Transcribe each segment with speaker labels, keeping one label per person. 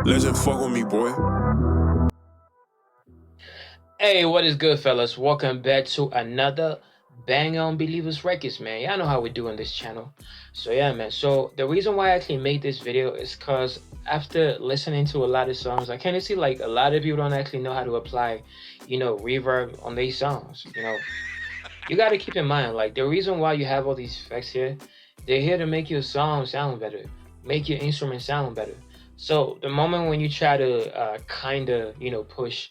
Speaker 1: Legend, fuck with me, boy.
Speaker 2: Hey, what is good, fellas? Welcome back to another Bang on Believers Records, man. Y'all know how we do on this channel. So yeah, man. So the reason why I actually made this video is because after listening to a lot of songs, I kind of see like a lot of you don't actually know how to apply, reverb on these songs. You got to keep in mind, like, the reason why you have all these effects here, they're here to make your song sound better, make your instrument sound better. So the moment when you try to push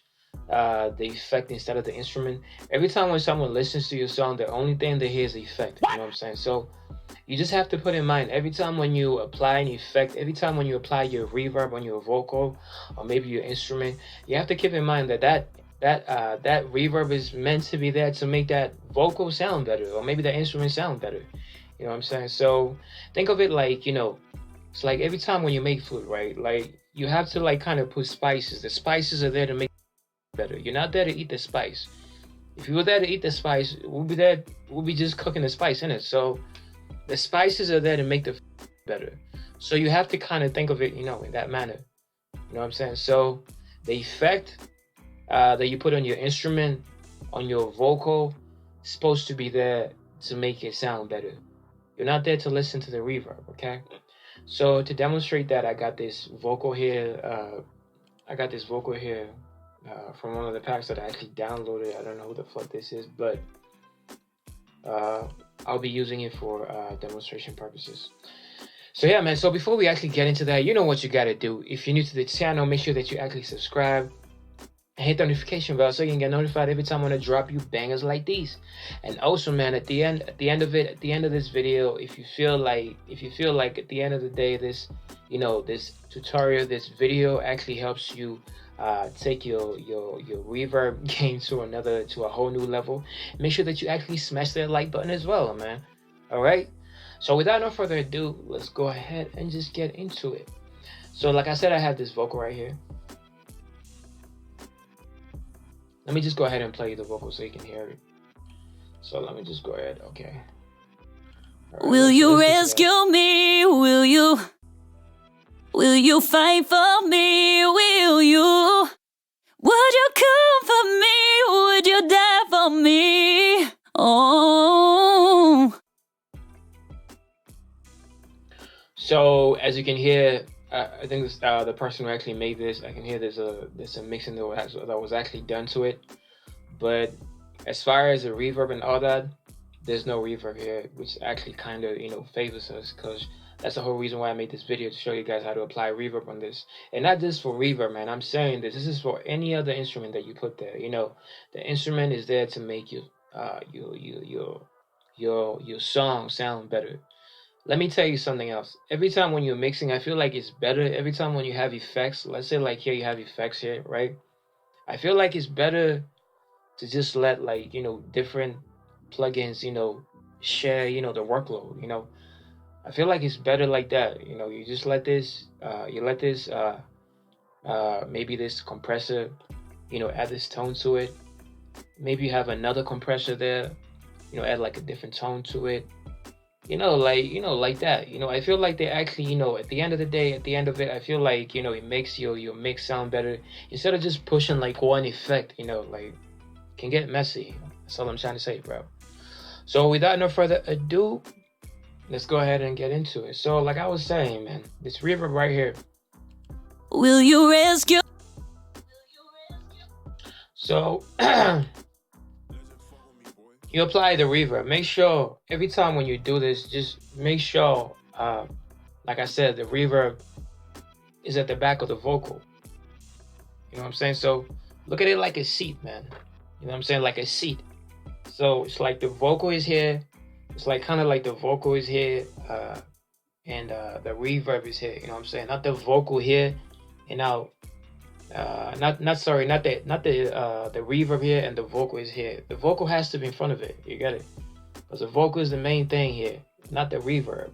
Speaker 2: the effect instead of the instrument, every time when someone listens to your song, the only thing they hear is the effect. You know what I'm saying? So you just have to put in mind, every time when you apply an effect, every time when you apply your reverb on your vocal or maybe your instrument, you have to keep in mind that reverb is meant to be there to make that vocal sound better, or maybe the instrument sound better. You know what I'm saying? So think of it like, it's like every time when you make food, right? Like, you have to like kind of put spices. The spices are there to make it better. You're not there to eat the spice. If you were there to eat the spice, we'll be just cooking the spice in it. So the spices are there to make the better. So you have to kind of think of it, in that manner. You know what I'm saying? So the effect that you put on your instrument, on your vocal, is supposed to be there to make it sound better. You're not there to listen to the reverb, okay? So to demonstrate that, I got this vocal here. From one of the packs that I actually downloaded. I don't know who the fuck this is, but I'll be using it for demonstration purposes. So yeah, man. So before we actually get into that, you know what you gotta do. If you're new to the channel, make sure that you actually subscribe and hit the notification bell so you can get notified every time I want to drop you bangers like these. And also, man, at the end of this video, if you feel like at the end of the day, this tutorial, this video actually helps you take your reverb game to a whole new level, make sure that you actually smash that like button as well, man. All right. So without no further ado, let's go ahead and just get into it. So like I said, I have this vocal right here. Let me just go ahead and play the vocal so you can hear it. So let me just go ahead. Okay. Right,
Speaker 3: will you rescue me? Will you fight for me? Will you? Would you come for me? Would you die for me? Oh.
Speaker 2: So as you can hear, I think this, the person who actually made this, I can hear there's a mixing that was actually done to it. But as far as the reverb and all that, there's no reverb here, which actually kind of favors us, because that's the whole reason why I made this video, to show you guys how to apply reverb on this. And not just for reverb, man. I'm saying this is for any other instrument that you put there. The instrument is there to make your song sound better. Let me tell you something else. Every time when you're mixing, I feel like it's better. Every time when you have effects, let's say like here you have effects here, right? I feel like it's better to just let like, different plugins, share, the workload, I feel like it's better like that. You just let this, maybe this compressor, add this tone to it. Maybe you have another compressor there, add like a different tone to it. Like that. I feel like they actually, at the end of the day, at the end of it, I feel like, it makes your mix sound better. Instead of just pushing like one effect, like, can get messy. That's all I'm trying to say, bro. So without no further ado, let's go ahead and get into it. So like I was saying, man, this reverb right here.
Speaker 3: Will you rescue?
Speaker 2: So you apply the reverb. Make sure every time when you do this, just make sure, like I said, the reverb is at the back of the vocal. You know what I'm saying? So look at it like a seat, man. You know what I'm saying? Like a seat. So it's like the vocal is here. It's like kind of like the vocal is here, and the reverb is here. You know what I'm saying? Not the vocal here, and now, the reverb here and the vocal is here. The vocal has to be in front of it. You get it? Because the vocal is the main thing here, not the reverb.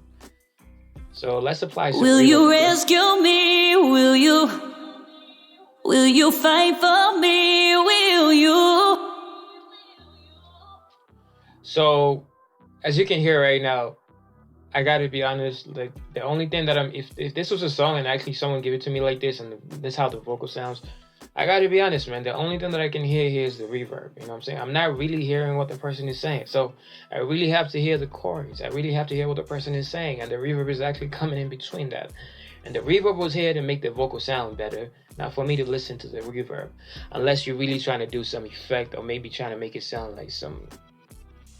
Speaker 2: So let's apply some
Speaker 3: Will
Speaker 2: reverb.
Speaker 3: you rescue me? Will you fight for me? Will you?
Speaker 2: So as you can hear right now, I gotta be honest, like the only thing that if this was a song and actually someone give it to me like this and this is how the vocal sounds, I gotta be honest, man, the only thing that I can hear here is the reverb. You know what I'm saying? I'm not really hearing what the person is saying. So I really have to hear the chords. I really have to hear what the person is saying, and the reverb is actually coming in between that. And the reverb was here to make the vocal sound better, not for me to listen to the reverb. Unless you're really trying to do some effect or maybe trying to make it sound like some,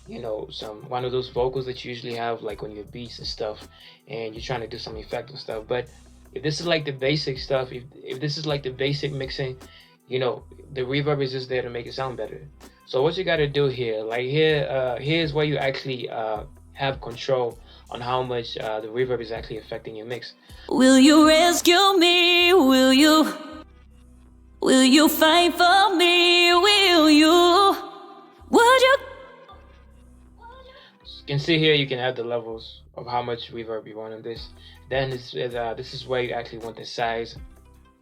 Speaker 2: you know, one of those vocals that you usually have like on your beats and stuff, and you're trying to do some effect and stuff. But if this is like the basic stuff, if this is like the basic mixing, you know, the reverb is just there to make it sound better. So what you got to do here, like here's where you actually have control on how much the reverb is actually affecting your mix.
Speaker 3: Will you rescue me? Will you fight for me? Will you? Would you?
Speaker 2: You can see here, you can add the levels of how much reverb you want on this. Then this is where you actually want the size.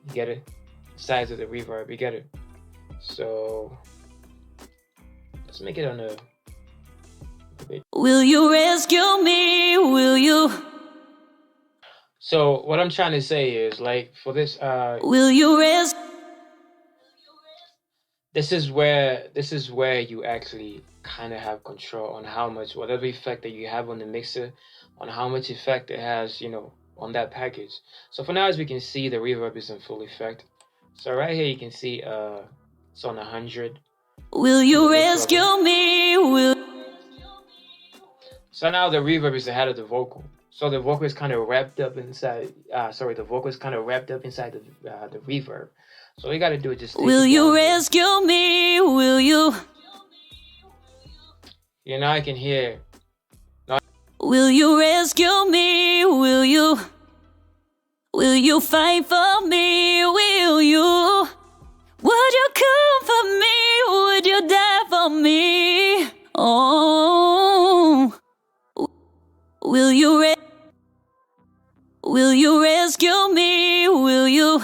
Speaker 2: You get it? Size of the reverb, you get it? So let's make it on a bit.
Speaker 3: Will you rescue me? Will you?
Speaker 2: So what I'm trying to say is, like, for this
Speaker 3: will you rescue?
Speaker 2: This is where you actually kind of have control on how much, whatever effect that you have on the mixer, on how much effect it has, you know, on that package. So for now, as we can see, the reverb is in full effect. So right here you can see it's on 100.
Speaker 3: Will you rescue me?
Speaker 2: So now the reverb is ahead of the vocal. So the vocal is kind of wrapped up inside. The vocal is kind of wrapped up inside the reverb. So all you gotta do is just.
Speaker 3: Will you rescue me? Will you?
Speaker 2: You know, I can hear.
Speaker 3: Will you rescue me? Will you? Will you fight for me? Will you? Would you come for me? Would you die for me? Oh. Will you rescue me? Will you?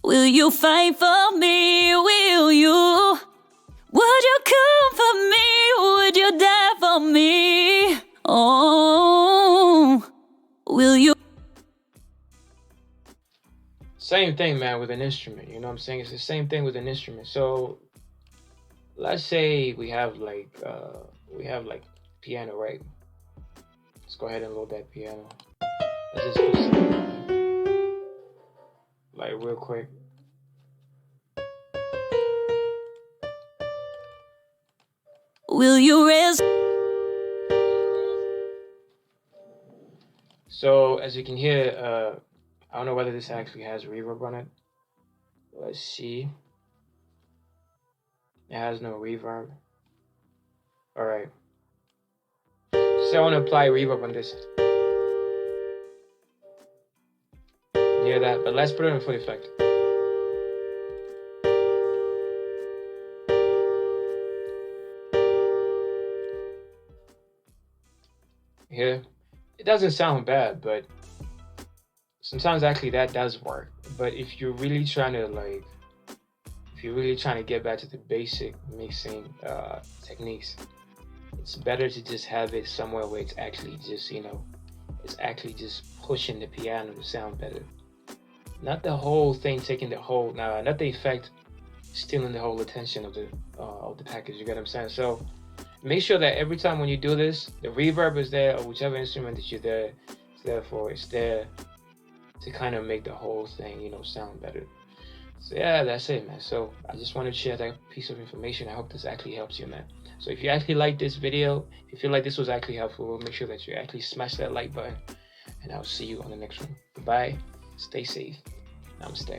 Speaker 3: Will you fight for me? Will you? Would you come for me? Would you die for me? Oh. Will you?
Speaker 2: Same thing, man, with an instrument. You know what I'm saying? It's the same thing with an instrument. So let's say we have like piano, right? Let's go ahead and load that piano. Let's just put some, like real quick.
Speaker 3: Will you rescue?
Speaker 2: So as you can hear, I don't know whether this actually has reverb on it. Let's see. It has no reverb. All right. So I want to apply reverb on this. You hear that? But let's put it in full effect. Here, it doesn't sound bad, but sometimes actually that does work. But if you're really trying to get back to the basic mixing techniques, it's better to just have it somewhere where it's actually just, you know, it's actually just pushing the piano to sound better. Not the whole thing taking the whole, not the effect stealing the whole attention of the package. You get what I'm saying? So make sure that every time when you do this, the reverb is there, or whichever instrument that you're there, it's there to kind of make the whole thing, you know, sound better. So yeah, that's it, man. So I just wanted to share that piece of information. I hope this actually helps you, man. So if you actually like this video, if you feel like this was actually helpful, make sure that you actually smash that like button, and I'll see you on the next one. Goodbye, stay safe, namaste.